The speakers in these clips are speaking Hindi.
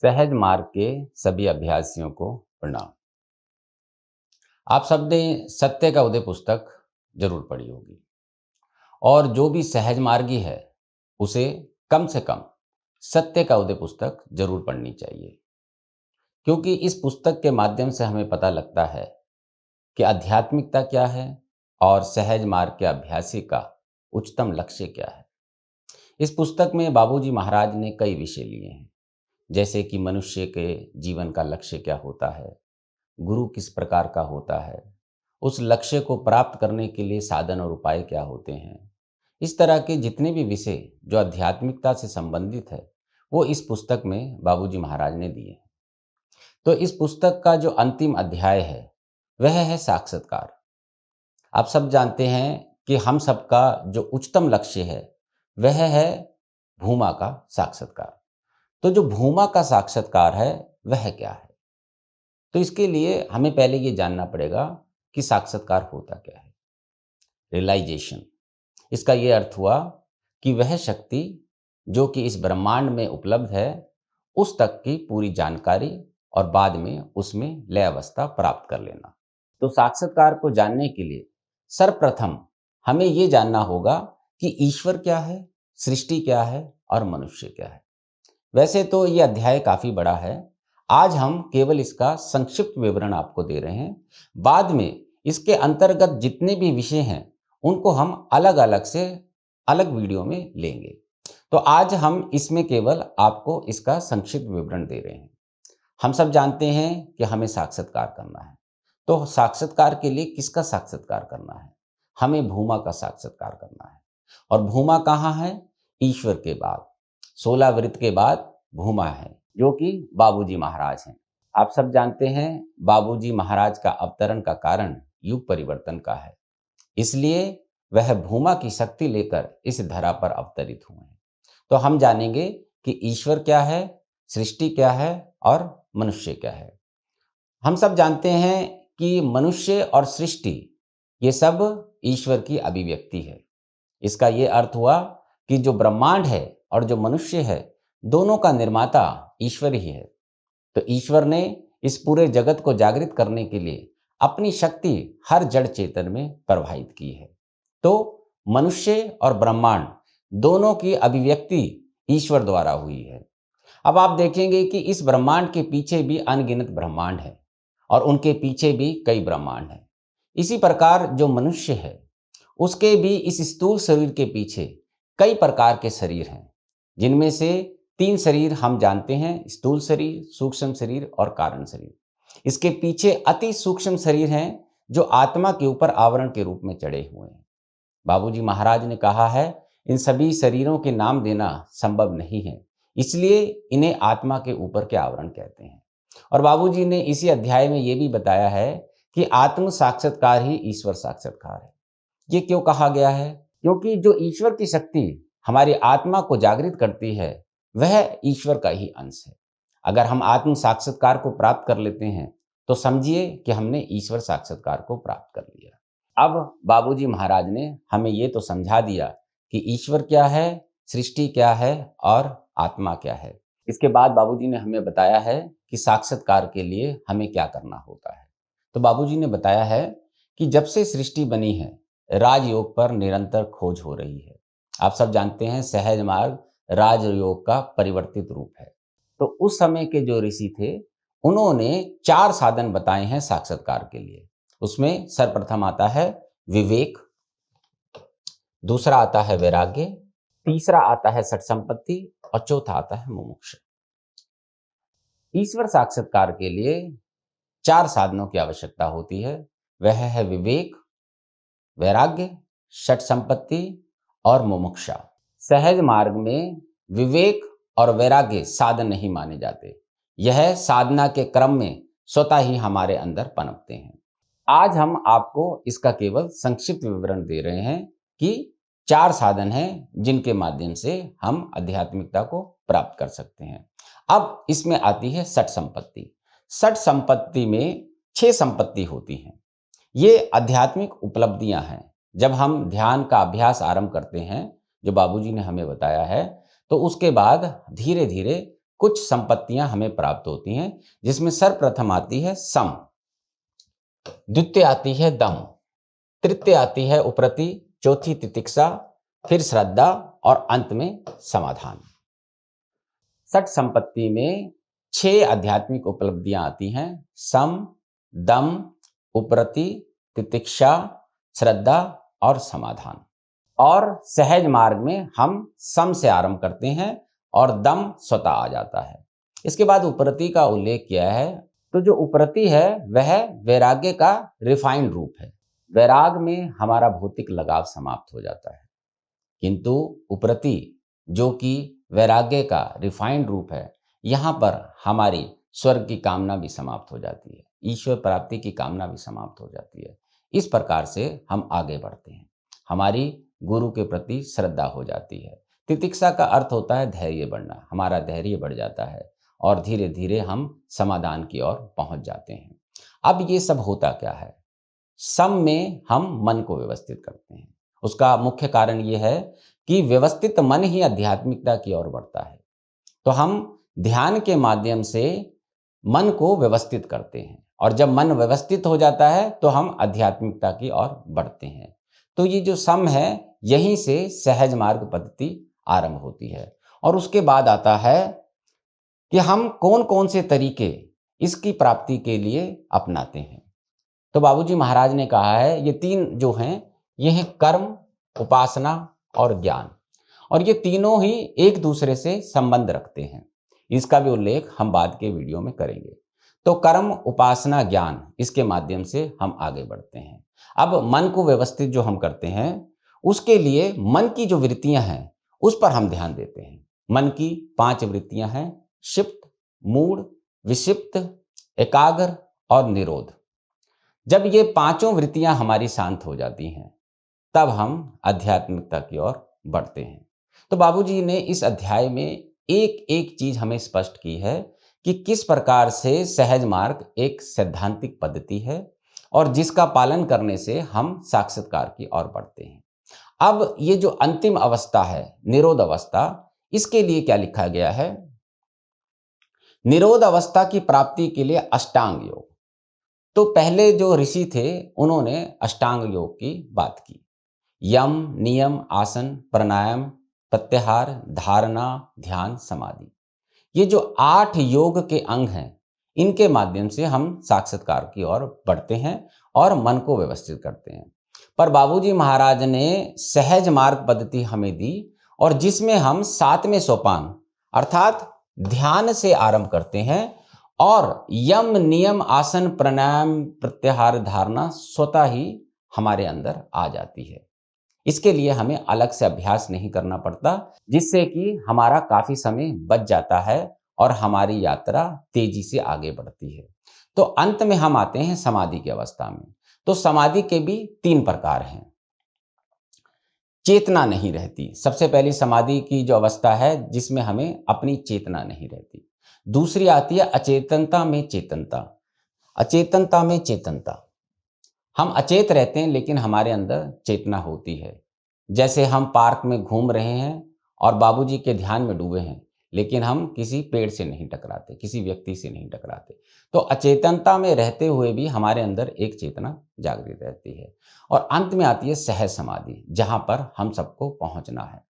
सहज मार्ग के सभी अभ्यासियों को प्रणाम। आप सबने सत्य का उदय पुस्तक जरूर पढ़ी होगी और जो भी सहज मार्गी है उसे कम से कम सत्य का उदय पुस्तक जरूर पढ़नी चाहिए, क्योंकि इस पुस्तक के माध्यम से हमें पता लगता है कि आध्यात्मिकता क्या है और सहज मार्ग के अभ्यासी का उच्चतम लक्ष्य क्या है। इस पुस्तक में बाबूजी महाराज ने कई विषय लिए हैं, जैसे कि मनुष्य के जीवन का लक्ष्य क्या होता है, गुरु किस प्रकार का होता है, उस लक्ष्य को प्राप्त करने के लिए साधन और उपाय क्या होते हैं। इस तरह के जितने भी विषय जो आध्यात्मिकता से संबंधित है वो इस पुस्तक में बाबूजी महाराज ने दिए हैं। तो इस पुस्तक का जो अंतिम अध्याय है वह है साक्षात्कार। आप सब जानते हैं कि हम सबका जो उच्चतम लक्ष्य है वह है भूमा का साक्षात्कार। तो जो भूमा का साक्षात्कार है वह क्या है, तो इसके लिए हमें पहले ये जानना पड़ेगा कि साक्षात्कार होता क्या है। रियलाइजेशन, इसका ये अर्थ हुआ कि वह शक्ति जो कि इस ब्रह्मांड में उपलब्ध है उस तक की पूरी जानकारी और बाद में उसमें लय अवस्था प्राप्त कर लेना। तो साक्षात्कार को जानने के लिए सर्वप्रथम हमें ये जानना होगा कि ईश्वर क्या है, सृष्टि क्या है और मनुष्य क्या है। वैसे तो ये अध्याय काफी बड़ा है, आज हम केवल इसका संक्षिप्त विवरण आपको दे रहे हैं। बाद में इसके अंतर्गत जितने भी विषय हैं उनको हम अलग अलग से अलग वीडियो में लेंगे। तो आज हम इसमें केवल आपको इसका संक्षिप्त विवरण दे रहे हैं। हम सब जानते हैं कि हमें साक्षात्कार करना है, तो साक्षात्कार के लिए किसका साक्षात्कार करना है? हमें भूमा का साक्षात्कार करना है। और भूमा कहाँ है? ईश्वर के बाद 16 वृत्त के बाद भूमा है, जो कि बाबूजी महाराज हैं। आप सब जानते हैं बाबूजी महाराज का अवतरण का कारण युग परिवर्तन का है, इसलिए वह भूमा की शक्ति लेकर इस धरा पर अवतरित हुए हैं। तो हम जानेंगे कि ईश्वर क्या है, सृष्टि क्या है और मनुष्य क्या है। हम सब जानते हैं कि मनुष्य और सृष्टि ये सब ईश्वर की अभिव्यक्ति है। इसका ये अर्थ हुआ कि जो ब्रह्मांड है और जो मनुष्य है दोनों का निर्माता ईश्वर ही है। तो ईश्वर ने इस पूरे जगत को जागृत करने के लिए अपनी शक्ति हर जड़ चेतन में प्रवाहित की है। तो मनुष्य और ब्रह्मांड दोनों की अभिव्यक्ति ईश्वर द्वारा हुई है। अब आप देखेंगे कि इस ब्रह्मांड के पीछे भी अनगिनत ब्रह्मांड है और उनके पीछे भी कई ब्रह्मांड हैं। इसी प्रकार जो मनुष्य है उसके भी इस स्थूल शरीर के पीछे कई प्रकार के शरीर हैं, जिनमें से 3 शरीर हम जानते हैं, स्थूल शरीर, सूक्ष्म शरीर और कारण शरीर। इसके पीछे अति सूक्ष्म शरीर हैं जो आत्मा के ऊपर आवरण के रूप में चढ़े हुए हैं। बाबूजी महाराज ने कहा है इन सभी शरीरों के नाम देना संभव नहीं है, इसलिए इन्हें आत्मा के ऊपर के आवरण कहते हैं। और बाबूजी ने इसी अध्याय में यह भी बताया है कि आत्म साक्षात्कार ही ईश्वर साक्षात्कार है। ये क्यों कहा गया है? क्योंकि जो ईश्वर की शक्ति हमारी आत्मा को जागृत करती है वह ईश्वर का ही अंश है। अगर हम आत्म साक्षात्कार को प्राप्त कर लेते हैं तो समझिए कि हमने ईश्वर साक्षात्कार को प्राप्त कर लिया। अब बाबूजी महाराज ने हमें ये तो समझा दिया कि ईश्वर क्या है, सृष्टि क्या है और आत्मा क्या है। इसके बाद बाबूजी ने हमें बताया है कि साक्षात्कार के लिए हमें क्या करना होता है। तो बाबूजी ने बताया है कि जब से सृष्टि बनी है राजयोग पर निरंतर खोज हो रही है। आप सब जानते हैं सहज मार्ग राजयोग का परिवर्तित रूप है। तो उस समय के जो ऋषि थे उन्होंने 4 साधन बताए हैं साक्षात्कार के लिए। उसमें सर्वप्रथम आता है विवेक, दूसरा आता है वैराग्य, तीसरा आता है सठ संपत्ति और चौथा आता है मुमुक्षा। ईश्वर साक्षात्कार के लिए 4 साधनों की आवश्यकता होती है। वह है विवेक, वैराग्य, षट संपत्ति और मुमुक्षा। सहज मार्ग में विवेक और वैराग्य साधन नहीं माने जाते, यह साधना के क्रम में स्वतः ही हमारे अंदर पनपते हैं। आज हम आपको इसका केवल संक्षिप्त विवरण दे रहे हैं कि 4 साधन हैं जिनके माध्यम से हम आध्यात्मिकता को प्राप्त कर सकते हैं। अब इसमें आती है सठ संपत्ति। सठ संपत्ति में 6 संपत्ति होती हैं। ये आध्यात्मिक उपलब्धियां हैं। जब हम ध्यान का अभ्यास आरंभ करते हैं, जो बाबूजी ने हमें बताया है, तो उसके बाद धीरे धीरे कुछ संपत्तियां हमें प्राप्त होती हैं, जिसमें सर्वप्रथम आती है सम, द्वितीय आती है दम, तृतीय आती है उपरति, चौथी तितिक्षा, फिर श्रद्धा और अंत में समाधान। षट संपत्ति में 6 आध्यात्मिक उपलब्धियां आती हैं, सम, दम, उपरति, तितिक्षा, श्रद्धा और समाधान। और सहज मार्ग में हम सम से आरंभ करते हैं और दम स्वतः आ जाता है। इसके बाद उपरति का उल्लेख किया है। तो जो उपरति है वह वैराग्य का रिफाइंड रूप है। वैराग में हमारा भौतिक लगाव समाप्त हो जाता है, किंतु उपरति जो कि वैराग्य का रिफाइंड रूप है, यहाँ पर हमारी स्वर्ग की कामना भी समाप्त हो जाती है, ईश्वर प्राप्ति की कामना भी समाप्त हो जाती है। इस प्रकार से हम आगे बढ़ते हैं, हमारी गुरु के प्रति श्रद्धा हो जाती है। तितिक्षा का अर्थ होता है धैर्य बढ़ना, हमारा धैर्य बढ़ जाता है और धीरे धीरे हम समाधान की ओर पहुंच जाते हैं। अब ये सब होता क्या है? सम में हम मन को व्यवस्थित करते हैं। उसका मुख्य कारण ये है कि व्यवस्थित मन ही आध्यात्मिकता की ओर बढ़ता है। तो हम ध्यान के माध्यम से मन को व्यवस्थित करते हैं और जब मन व्यवस्थित हो जाता है तो हम आध्यात्मिकता की ओर बढ़ते हैं। तो ये जो सम है, यहीं से सहज मार्ग पद्धति आरंभ होती है। और उसके बाद आता है कि हम कौन कौन से तरीके इसकी प्राप्ति के लिए अपनाते हैं। तो बाबूजी महाराज ने कहा है ये 3 जो हैं, ये हैं कर्म, उपासना और ज्ञान, और ये तीनों ही एक दूसरे से संबंध रखते हैं। इसका भी उल्लेख हम बाद के वीडियो में करेंगे। तो कर्म, उपासना, ज्ञान, इसके माध्यम से हम आगे बढ़ते हैं। अब मन को व्यवस्थित जो हम करते हैं, उसके लिए मन की जो वृत्तियां हैं उस पर हम ध्यान देते हैं। मन की 5 वृत्तियां हैं, क्षिप्त, मूढ़, विक्षिप्त, एकाग्र और निरोध। जब ये 5 वृत्तियां हमारी शांत हो जाती हैं, तब हम आध्यात्मिकता की ओर बढ़ते हैं। तो बाबूजी ने इस अध्याय में एक एक चीज हमें स्पष्ट की है कि किस प्रकार से सहज मार्ग एक सैद्धांतिक पद्धति है और जिसका पालन करने से हम साक्षात्कार की ओर बढ़ते हैं। अब ये जो अंतिम अवस्था है, निरोध अवस्था, इसके लिए क्या लिखा गया है? निरोध अवस्था की प्राप्ति के लिए अष्टांग योग। तो पहले जो ऋषि थे उन्होंने अष्टांग योग की बात की। यम, नियम, आसन, प्राणायाम, प्रत्याहार, धारणा, ध्यान, समाधि, ये जो 8 योग के अंग हैं, इनके माध्यम से हम साक्षात्कार की ओर बढ़ते हैं और मन को व्यवस्थित करते हैं। पर बाबूजी महाराज ने सहज मार्ग पद्धति हमें दी, और जिसमें हम 7वें सोपान अर्थात ध्यान से आरंभ करते हैं और यम, नियम, आसन, प्राणायाम, प्रत्याहार, धारणा स्वतः ही हमारे अंदर आ जाती है। इसके लिए हमें अलग से अभ्यास नहीं करना पड़ता, जिससे कि हमारा काफी समय बच जाता है और हमारी यात्रा तेजी से आगे बढ़ती है। तो अंत में हम आते हैं समाधि की अवस्था में। तो समाधि के भी 3 प्रकार हैं। चेतना नहीं रहती, सबसे पहली समाधि की जो अवस्था है जिसमें हमें अपनी चेतना नहीं रहती। दूसरी आती है अचेतनता में चेतनता। अचेतनता में चेतनता, हम अचेत रहते हैं लेकिन हमारे अंदर चेतना होती है। जैसे हम पार्क में घूम रहे हैं और बाबूजी के ध्यान में डूबे हैं, लेकिन हम किसी पेड़ से नहीं टकराते, किसी व्यक्ति से नहीं टकराते। तो अचेतनता में रहते हुए भी हमारे अंदर एक चेतना जागृत रहती है। और अंत में आती है सहज समाधि, जहां पर हम सबको पहुंचना है।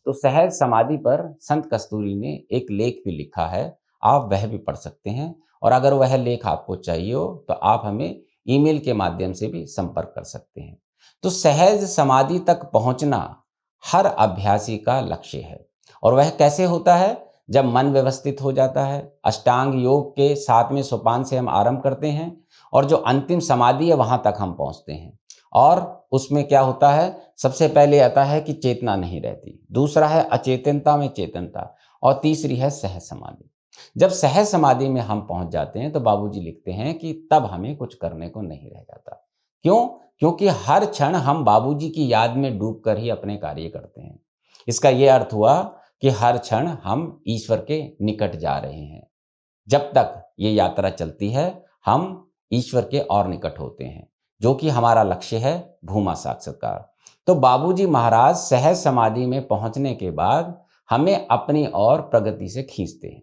तो सहज समाधि पर संत कस्तूरी ने एक लेख भी लिखा है, आप वह भी पढ़ सकते हैं। और अगर वह लेख आपको चाहिए हो तो आप हमें ईमेल के माध्यम से भी संपर्क कर सकते हैं। तो सहज समाधि तक पहुंचना हर अभ्यासी का लक्ष्य है। और वह कैसे होता है? जब मन व्यवस्थित हो जाता है। अष्टांग योग के 7वें सोपान से हम आरंभ करते हैं और जो अंतिम समाधि है वहां तक हम पहुंचते हैं। और उसमें क्या होता है? सबसे पहले आता है कि चेतना नहीं रहती, दूसरा है अचेतनता में चेतनता, और तीसरी है सहज समाधि। जब सहज समाधि में हम पहुंच जाते हैं तो बाबूजी लिखते हैं कि तब हमें कुछ करने को नहीं रह जाता। क्यों? क्योंकि हर क्षण हम बाबूजी की याद में डूबकर ही अपने कार्य करते हैं। इसका यह अर्थ हुआ कि हर क्षण हम ईश्वर के निकट जा रहे हैं। जब तक ये यात्रा चलती है हम ईश्वर के और निकट होते हैं, जो कि हमारा लक्ष्य है भूमा साक्षात्कार। तो बाबूजी महाराज सहज समाधि में पहुंचने के बाद हमें अपनी ओर प्रगति से खींचते हैं।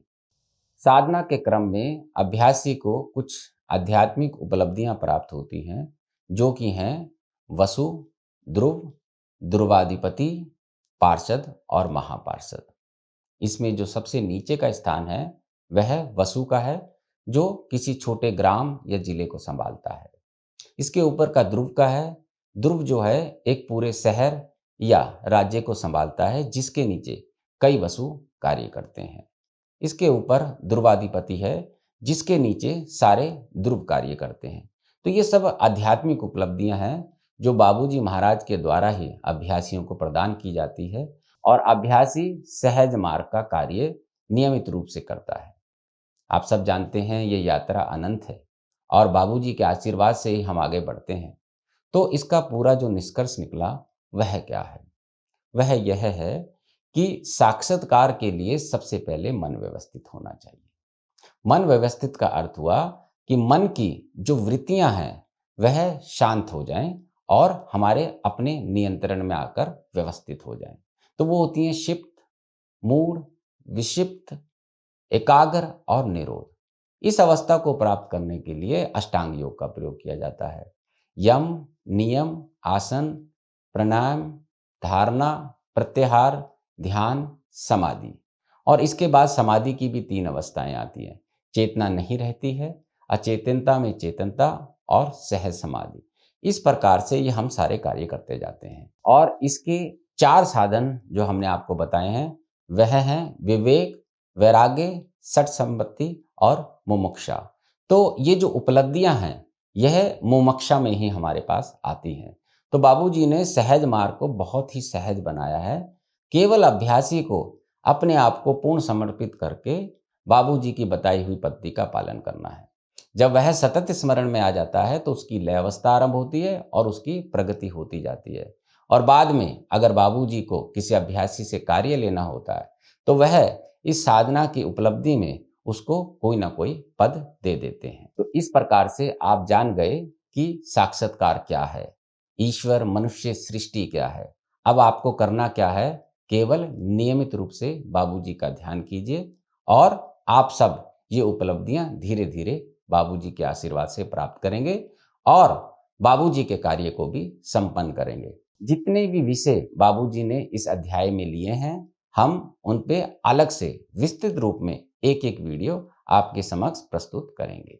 साधना के क्रम में अभ्यासी को कुछ आध्यात्मिक उपलब्धियां प्राप्त होती हैं, जो कि हैं वसु, ध्रुव, ध्रुवाधिपति, पार्षद और महापार्षद। इसमें जो सबसे नीचे का स्थान है वह वसु का है, जो किसी छोटे ग्राम या जिले को संभालता है। इसके ऊपर का ध्रुव का है। ध्रुव जो है एक पूरे शहर या राज्य को संभालता है, जिसके नीचे कई वसु कार्य करते हैं। इसके ऊपर ध्रुवाधिपति है, जिसके नीचे सारे ध्रुव कार्य करते हैं। तो ये सब आध्यात्मिक उपलब्धियां हैं जो बाबूजी महाराज के द्वारा ही अभ्यासियों को प्रदान की जाती है, और अभ्यासी सहज मार्ग का कार्य नियमित रूप से करता है। आप सब जानते हैं ये यात्रा अनंत है और बाबूजी के आशीर्वाद से ही हम आगे बढ़ते हैं। तो इसका पूरा जो निष्कर्ष निकला वह क्या है? वह यह है कि साक्षात्कार के लिए सबसे पहले मन व्यवस्थित होना चाहिए। मन व्यवस्थित का अर्थ हुआ कि मन की जो वृत्तियां हैं वह शांत हो जाएं और हमारे अपने नियंत्रण में आकर व्यवस्थित हो जाएं। तो वो होती हैं क्षिप्त, मूढ़, विक्षिप्त, एकाग्र और निरोध। इस अवस्था को प्राप्त करने के लिए अष्टांग योग का प्रयोग किया जाता है। यम, नियम, आसन, प्राणायाम, धारणा, प्रत्याहार, ध्यान, समाधि। और इसके बाद समाधि की भी 3 अवस्थाएं आती हैं। चेतना नहीं रहती है, अचेतनता में चेतनता और सहज समाधि। इस प्रकार से ये हम सारे कार्य करते जाते हैं। और इसके 4 साधन जो हमने आपको बताए हैं वह हैं विवेक, वैराग्य, षट संपत्ति और मुमुक्षा। तो ये जो उपलब्धियां हैं यह मुमुक्षा में ही हमारे पास आती हैं। तो बाबूजी ने सहज मार्ग को बहुत ही सहज बनाया है। केवल अभ्यासी को अपने आप को पूर्ण समर्पित करके बाबूजी की बताई हुई पद्धति का पालन करना है। जब वह सतत स्मरण में आ जाता है तो उसकी लय अवस्था आरंभ होती है और उसकी प्रगति होती जाती है। और बाद में अगर बाबूजी को किसी अभ्यासी से कार्य लेना होता है तो वह इस साधना की उपलब्धि में उसको कोई ना कोई पद दे देते हैं। तो इस प्रकार से आप जान गए कि साक्षात्कार क्या है, ईश्वर, मनुष्य, सृष्टि क्या है। अब आपको करना क्या है? केवल नियमित रूप से बाबूजी का ध्यान कीजिए और आप सब ये उपलब्धियां धीरे धीरे बाबूजी के आशीर्वाद से प्राप्त करेंगे और बाबूजी के कार्य को भी संपन्न करेंगे। जितने भी विषय बाबूजी ने इस अध्याय में लिए हैं हम उन पे अलग से विस्तृत रूप में एक एक वीडियो आपके समक्ष प्रस्तुत करेंगे।